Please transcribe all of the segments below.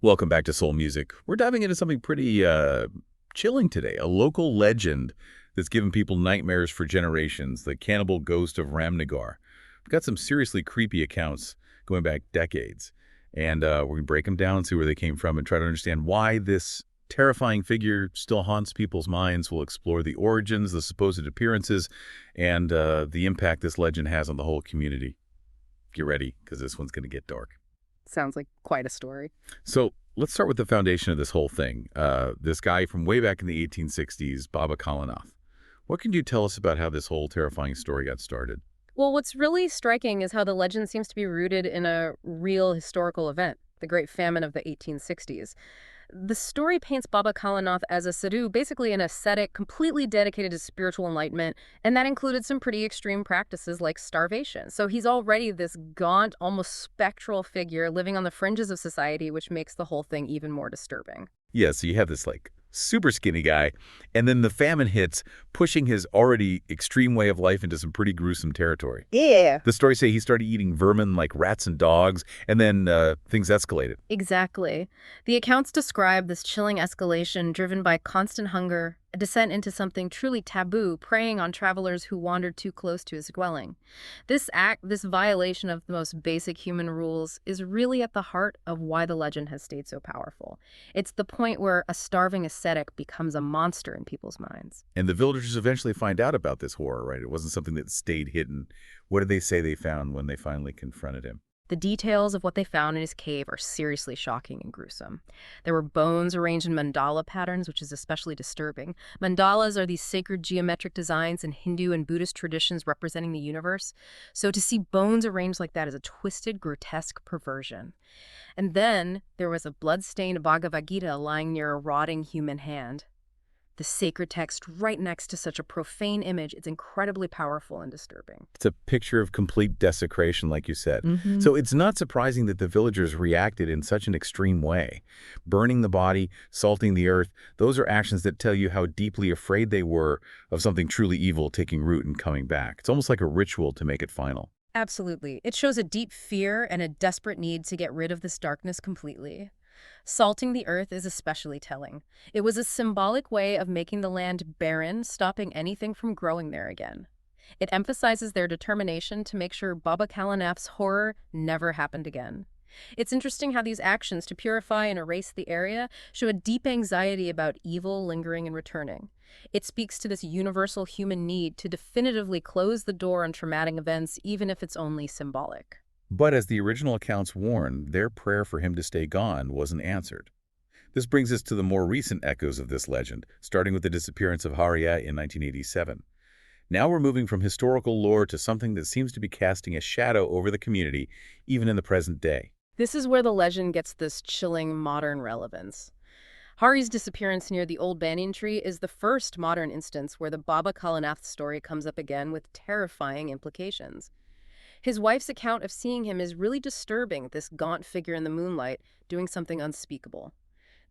Welcome back to Soul Music. We're diving into something pretty chilling today, a local legend that's given people nightmares for generations, the cannibal ghost of Ramnagar. We've got some seriously creepy accounts going back decades, and we're going to break them down, see where they came from, and try to understand why this terrifying figure still haunts people's minds. We'll explore the origins, the supposed appearances, and the impact this legend has on the whole community. Get ready, because this one's going to get dark. Sounds like quite a story. So let's start with the foundation of this whole thing. This guy from way back in the 1860s, Baba Kalinath. What can you tell us about how this whole terrifying story got started? Well, what's really striking is how the legend seems to be rooted in a real historical event, the Great Famine of the 1860s. The story paints Baba Kalinath as a sadhu, basically an ascetic, completely dedicated to spiritual enlightenment, and that included some pretty extreme practices like starvation. So he's already this gaunt, almost spectral figure living on the fringes of society, which makes the whole thing even more disturbing. Yeah, so you have this like super skinny guy, and then the famine hits, pushing his already extreme way of life into some pretty gruesome territory. Yeah. The stories say he started eating vermin like rats and dogs, and then things escalated. Exactly. The accounts describe this chilling escalation driven by constant hunger, a descent into something truly taboo, preying on travelers who wandered too close to his dwelling. This violation of the most basic human rules, is really at the heart of why the legend has stayed so powerful. It's the point where a starving ascetic becomes a monster in people's minds. And the villagers eventually find out about this horror, right? It wasn't something that stayed hidden. What did they say they found when they finally confronted him? The details of what they found in his cave are seriously shocking and gruesome. There were bones arranged in mandala patterns, which is especially disturbing. Mandalas are these sacred geometric designs in Hindu and Buddhist traditions representing the universe. So to see bones arranged like that is a twisted, grotesque perversion. And then there was a blood-stained Bhagavad Gita lying near a rotting human hand. The sacred text right next to such a profane image, it's incredibly powerful and disturbing. It's a picture of complete desecration, like you said. Mm-hmm. So it's not surprising that the villagers reacted in such an extreme way. Burning the body, salting the earth, those are actions that tell you how deeply afraid they were of something truly evil taking root and coming back. It's almost like a ritual to make it final. Absolutely. It shows a deep fear and a desperate need to get rid of this darkness completely. Salting the earth is especially telling. It was a symbolic way of making the land barren, stopping anything from growing there again. It emphasizes their determination to make sure Baba Kalinath's horror never happened again. It's interesting how these actions to purify and erase the area show a deep anxiety about evil lingering and returning. It speaks to this universal human need to definitively close the door on traumatic events, even if it's only symbolic. But as the original accounts warn, their prayer for him to stay gone wasn't answered. This brings us to the more recent echoes of this legend, starting with the disappearance of Harriet in 1987. Now we're moving from historical lore to something that seems to be casting a shadow over the community, even in the present day. This is where the legend gets this chilling modern relevance. Hari's disappearance near the old banyan tree is the first modern instance where the Baba Kalinath story comes up again with terrifying implications. His wife's account of seeing him is really disturbing, this gaunt figure in the moonlight doing something unspeakable.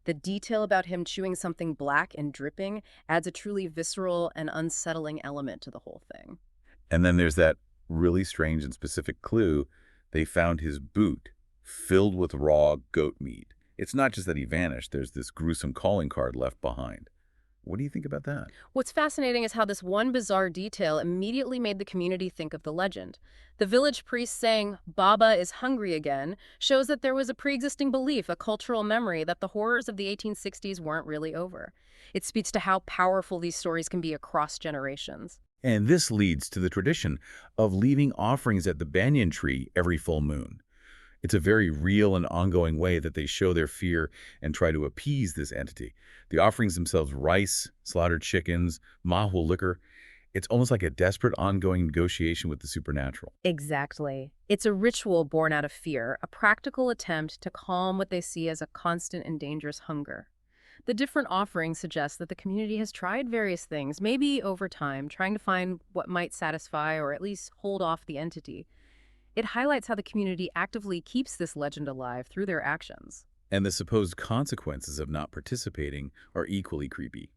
The detail about him chewing something black and dripping adds a truly visceral and unsettling element to the whole thing. And then there's that really strange and specific clue. They found his boot filled with raw goat meat. It's not just that he vanished. There's this gruesome calling card left behind. What do you think about that? What's fascinating is how this one bizarre detail immediately made the community think of the legend. The village priest saying, "Baba is hungry again," shows that there was a pre-existing belief, a cultural memory, that the horrors of the 1860s weren't really over. It speaks to how powerful these stories can be across generations. And this leads to the tradition of leaving offerings at the banyan tree every full moon. It's a very real and ongoing way that they show their fear and try to appease this entity. The offerings themselves: rice, slaughtered chickens, mahu liquor. It's almost like a desperate ongoing negotiation with the supernatural. Exactly. It's a ritual born out of fear, a practical attempt to calm what they see as a constant and dangerous hunger. The different offerings suggest that the community has tried various things, maybe over time, trying to find what might satisfy or at least hold off the entity. It highlights how the community actively keeps this legend alive through their actions. And the supposed consequences of not participating are equally creepy.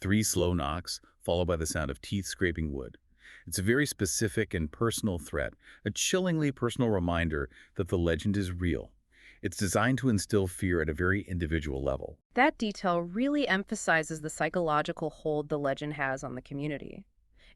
3 slow knocks, followed by the sound of teeth scraping wood. It's a very specific and personal threat, a chillingly personal reminder that the legend is real. It's designed to instill fear at a very individual level. That detail really emphasizes the psychological hold the legend has on the community.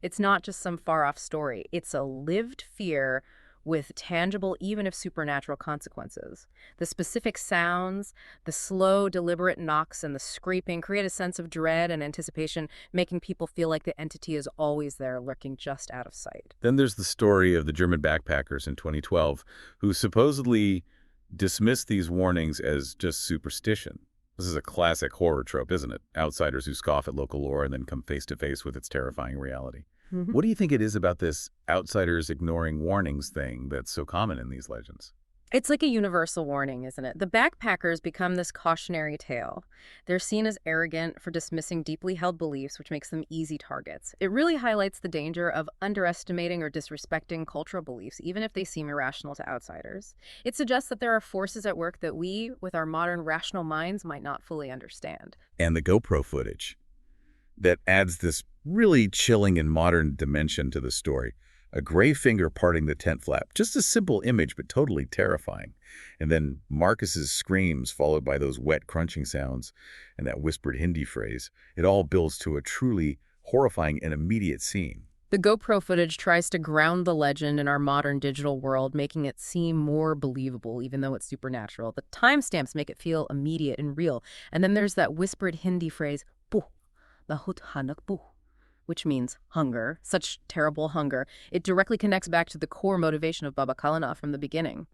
It's not just some far-off story. It's a lived fear with tangible, even if supernatural consequences. The specific sounds, the slow, deliberate knocks, and the scraping create a sense of dread and anticipation, making people feel like the entity is always there, lurking just out of sight. Then there's the story of the German backpackers in 2012 who supposedly dismissed these warnings as just superstition. This is a classic horror trope, isn't it? Outsiders who scoff at local lore and then come face to face with its terrifying reality. What do you think it is about this outsiders ignoring warnings thing that's so common in these legends? It's like a universal warning, isn't it? The backpackers become this cautionary tale. They're seen as arrogant for dismissing deeply held beliefs, which makes them easy targets. It really highlights the danger of underestimating or disrespecting cultural beliefs, even if they seem irrational to outsiders. It suggests that there are forces at work that we, with our modern rational minds, might not fully understand. And the GoPro footage that adds this really chilling and modern dimension to the story. A gray finger parting the tent flap. Just a simple image, but totally terrifying. And then Marcus's screams, followed by those wet crunching sounds and that whispered Hindi phrase. It all builds to a truly horrifying and immediate scene. The GoPro footage tries to ground the legend in our modern digital world, making it seem more believable, even though it's supernatural. The timestamps make it feel immediate and real. And then there's that whispered Hindi phrase, "Puh, lahut hanak puh," which means hunger, such terrible hunger. It directly connects back to the core motivation of Baba Kalinath from the beginning.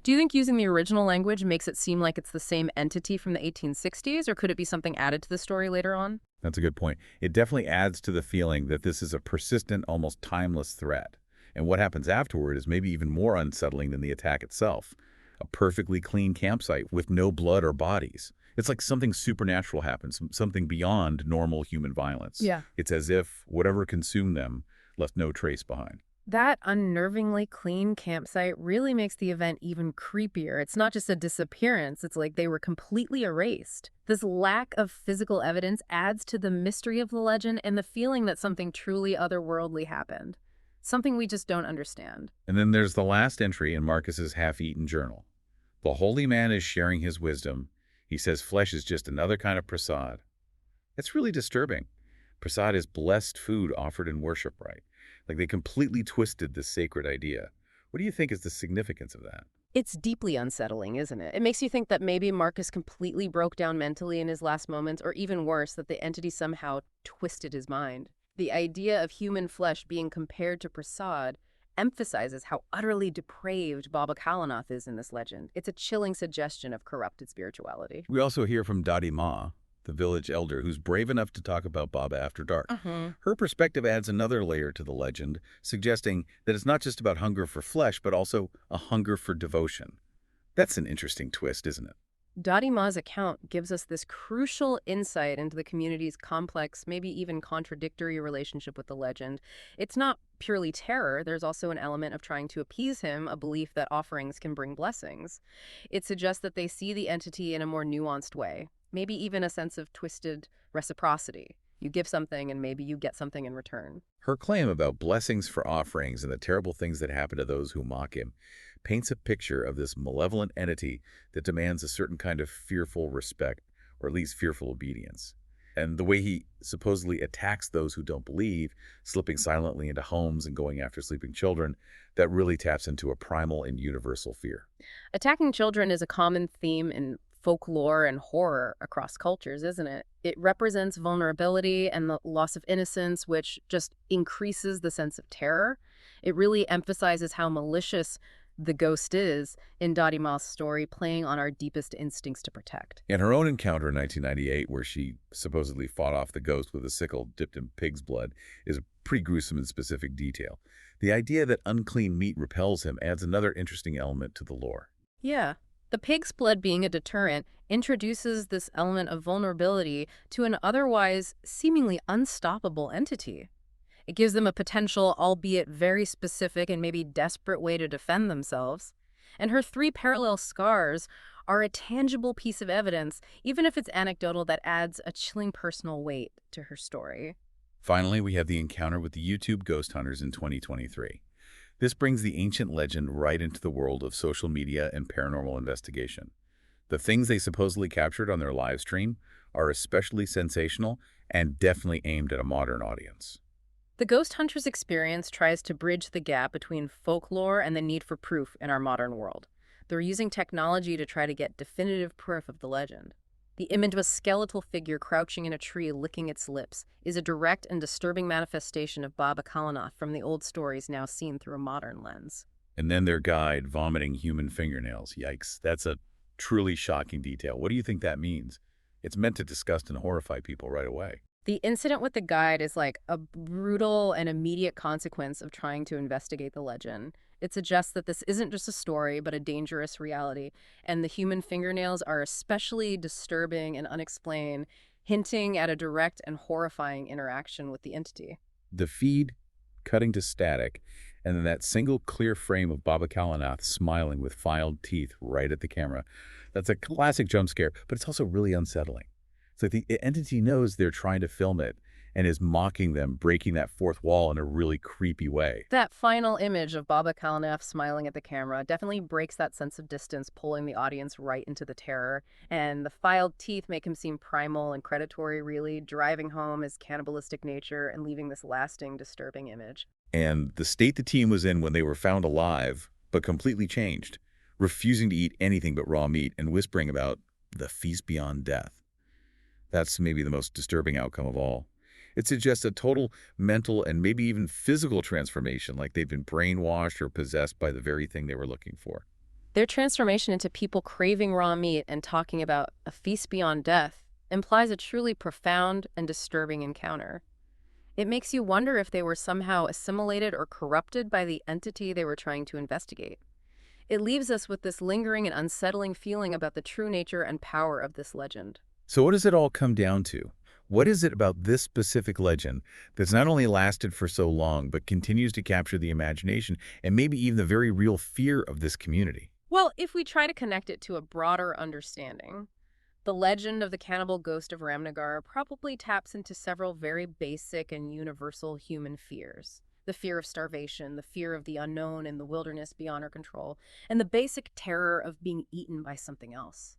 Do you think using the original language makes it seem like it's the same entity from the 1860s, or could it be something added to the story later on? That's a good point. It definitely adds to the feeling that this is a persistent, almost timeless threat. And what happens afterward is maybe even more unsettling than the attack itself. A perfectly clean campsite with no blood or bodies. It's like something supernatural happens, something beyond normal human violence. Yeah. It's as if whatever consumed them left no trace behind. That unnervingly clean campsite really makes the event even creepier. It's not just a disappearance, it's like they were completely erased. This lack of physical evidence adds to the mystery of the legend and the feeling that something truly otherworldly happened. Something we just don't understand. And then there's the last entry in Marcus's half-eaten journal. The holy man is sharing his wisdom. He says flesh is just another kind of prasad. That's really disturbing. Prasad is blessed food offered in worship, right? Like they completely twisted this sacred idea. What do you think is the significance of that? It's deeply unsettling, isn't it? It makes you think that maybe Marcus completely broke down mentally in his last moments, or even worse, that the entity somehow twisted his mind. The idea of human flesh being compared to prasad emphasizes how utterly depraved Baba Kalinath is in this legend. It's a chilling suggestion of corrupted spirituality. We also hear from Dadi Ma, the village elder, who's brave enough to talk about Baba after dark. Her perspective adds another layer to the legend, suggesting that it's not just about hunger for flesh, but also a hunger for devotion. That's an interesting twist, isn't it? Dadi Ma's account gives us this crucial insight into the community's complex, maybe even contradictory relationship with the legend. It's not purely terror. There's also an element of trying to appease him, a belief that offerings can bring blessings. It suggests that they see the entity in a more nuanced way, maybe even a sense of twisted reciprocity. You give something and maybe you get something in return. Her claim about blessings for offerings and the terrible things that happen to those who mock him paints a picture of this malevolent entity that demands a certain kind of fearful respect, or at least fearful obedience. And the way he supposedly attacks those who don't believe, slipping silently into homes and going after sleeping children, that really taps into a primal and universal fear. Attacking children is a common theme in folklore and horror across cultures, isn't it? It represents vulnerability and the loss of innocence, which just increases the sense of terror. It really emphasizes how malicious the ghost is in Dadi Ma's story, playing on our deepest instincts to protect. In her own encounter in 1998, where she supposedly fought off the ghost with a sickle dipped in pig's blood, is a pretty gruesome and specific detail. The idea that unclean meat repels him adds another interesting element to the lore. Yeah. The pig's blood being a deterrent introduces this element of vulnerability to an otherwise seemingly unstoppable entity. It gives them a potential, albeit very specific and maybe desperate way to defend themselves. And her 3 parallel scars are a tangible piece of evidence, even if it's anecdotal, that adds a chilling personal weight to her story. Finally, we have the encounter with the YouTube ghost hunters in 2023. This brings the ancient legend right into the world of social media and paranormal investigation. The things they supposedly captured on their live stream are especially sensational and definitely aimed at a modern audience. The ghost hunter's experience tries to bridge the gap between folklore and the need for proof in our modern world. They're using technology to try to get definitive proof of the legend. The image of a skeletal figure crouching in a tree licking its lips is a direct and disturbing manifestation of Baba Kalinath from the old stories now seen through a modern lens. And then their guide vomiting human fingernails. Yikes, that's a truly shocking detail. What do you think that means? It's meant to disgust and horrify people right away. The incident with the guide is like a brutal and immediate consequence of trying to investigate the legend. It suggests that this isn't just a story, but a dangerous reality, and the human fingernails are especially disturbing and unexplained, hinting at a direct and horrifying interaction with the entity. The feed cutting to static, and then that single clear frame of Baba Kalinath smiling with filed teeth right at the camera. That's a classic jump scare, but it's also really unsettling. It's like the entity knows they're trying to film it and is mocking them, breaking that fourth wall in a really creepy way. That final image of Baba Kalinath smiling at the camera definitely breaks that sense of distance, pulling the audience right into the terror. And the filed teeth make him seem primal and predatory, really, driving home his cannibalistic nature and leaving this lasting, disturbing image. And the state the team was in when they were found alive, but completely changed, refusing to eat anything but raw meat and whispering about the feast beyond death. That's maybe the most disturbing outcome of all. It suggests a total mental and maybe even physical transformation, like they've been brainwashed or possessed by the very thing they were looking for. Their transformation into people craving raw meat and talking about a feast beyond death implies a truly profound and disturbing encounter. It makes you wonder if they were somehow assimilated or corrupted by the entity they were trying to investigate. It leaves us with this lingering and unsettling feeling about the true nature and power of this legend. So what does it all come down to? What is it about this specific legend that's not only lasted for so long, but continues to capture the imagination and maybe even the very real fear of this community? Well, if we try to connect it to a broader understanding, the legend of the cannibal ghost of Ramnagar probably taps into several very basic and universal human fears. The fear of starvation, the fear of the unknown in the wilderness beyond our control, and the basic terror of being eaten by something else.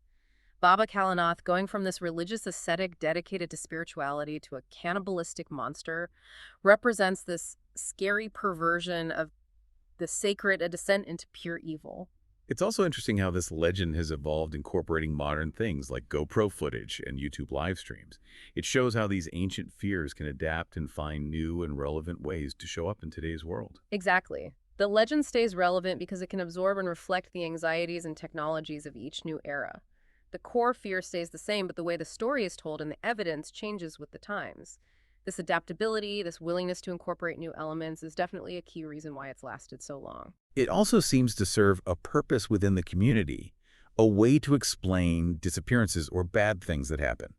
Baba Kalinath, going from this religious ascetic dedicated to spirituality to a cannibalistic monster, represents this scary perversion of the sacred, a descent into pure evil. It's also interesting how this legend has evolved incorporating modern things like GoPro footage and YouTube live streams. It shows how these ancient fears can adapt and find new and relevant ways to show up in today's world. Exactly. The legend stays relevant because it can absorb and reflect the anxieties and technologies of each new era. The core fear stays the same, but the way the story is told and the evidence changes with the times. This adaptability, this willingness to incorporate new elements is definitely a key reason why it's lasted so long. It also seems to serve a purpose within the community, a way to explain disappearances or bad things that happen.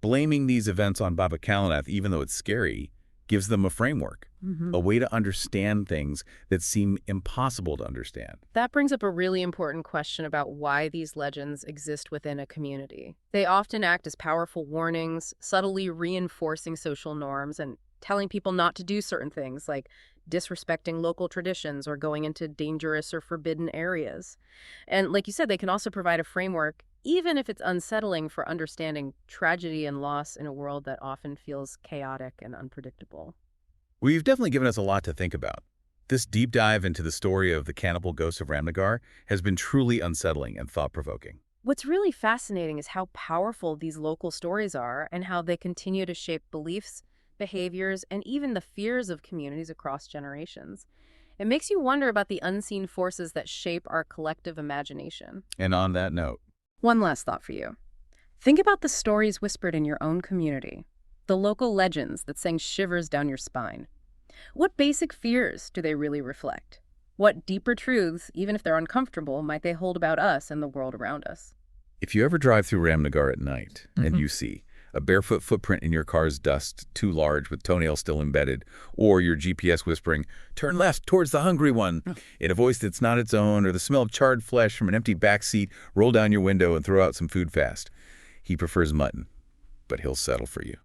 Blaming these events on Baba Kalinath, even though it's scary, gives them a framework, a way to understand things that seem impossible to understand. That brings up a really important question about why these legends exist within a community. They often act as powerful warnings, subtly reinforcing social norms and telling people not to do certain things, like disrespecting local traditions or going into dangerous or forbidden areas. And like you said, they can also provide a framework, even if it's unsettling, for understanding tragedy and loss in a world that often feels chaotic and unpredictable. Well, you've definitely given us a lot to think about. This deep dive into the story of the cannibal ghost of Ramnagar has been truly unsettling and thought-provoking. What's really fascinating is how powerful these local stories are and how they continue to shape beliefs, behaviors, and even the fears of communities across generations. It makes you wonder about the unseen forces that shape our collective imagination. And on that note, One last thought for you. Think about the stories whispered in your own community, the local legends that send shivers down your spine. What basic fears do they really reflect? What deeper truths, even if they're uncomfortable, might they hold about us and the world around us? if you ever drive through Ramnagar at night and you see a barefoot footprint in your car's dust, too large with toenails still embedded, or your GPS whispering, "Turn left towards the hungry one," in a voice that's not its own, or the smell of charred flesh from an empty back seat, roll down your window and throw out some food fast. He prefers mutton, but he'll settle for you.